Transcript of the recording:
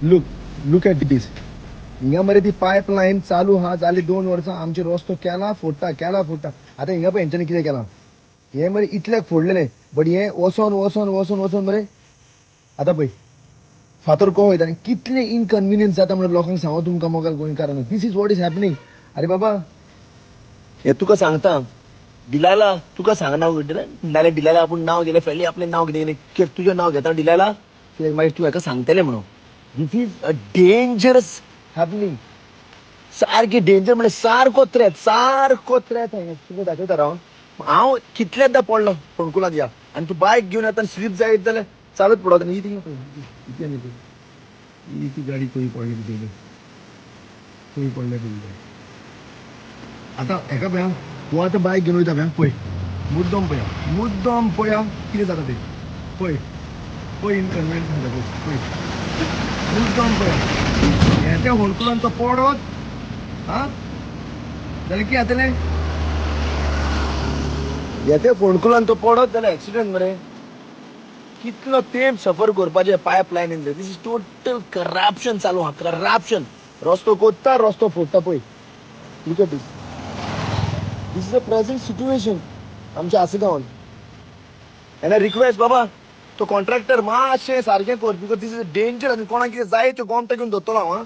Look look at दिस. हिंगा मरे ती पाईपलाईन चालू हा जाली 2 वर्सां आमचे रस्तो केला फोडटा आता हिंगा पळय हेंच्यांनी कितें केलां. हे मरे इतल्याक फोडलेले बट हे वचोन मरे आतां पळय फातर को वयता आनी कितले इनकन्विनियन्स जाता म्हणून लोकांक सांगो तुमकां मोगाल गोंयकारांनो. दिस इज वॉट इज हॅपनिंग. अरे बाबा हे तुका सांगता डिलायला तुका सांगना नाल्यार डिलायला आपूण नांव गेलें फ्रेंडली आपलें नांव कितें तुजें नांव घेता डिलायला मागीर तूं हेका सांगतलें म्हणून. दिस इज अ डेंजरस हॅपनिंग. सारकी डेंजर म्हणजे सारको त्रेत तुका दाखयता राव. हांव कितलेंदा पडलो फोंडकुलात या आनी तूं बायक घेवन येता स्लीप जायत जाल्यार चालत पडत ही ती गाडी खंय पडली खंय पडल्या आतां हेका पळय तूं आतां बायक घेवन वयता पळय मुद्दम पळया कितें जाता तें पळय इनकन्विनियन्स जाता पळय मुद्दम पळया हे त्या होळकुलान तो पडत हा जाल्यार कितें जातलें. येते फोंडकुलान तो पडत जाल्यार एक्सिडेंट मरे. कितलो तेंप सफर करपाचें पायपलायनीन. दीस इज टोटल करप्शन चालू आहा करप्शन. रस्तो कोत्ता रस्तो फोडटा पळय. Look at this. This is a present situation आमच्या आसगांवान. एन आय रिक्वेस्ट बाबा तो कॉन्ट्रॅक्टर मातशें सारकें कर because this is a danger आनी कोणाक कितें जाय त्यो गोमटा घेवन धरतलो हांव.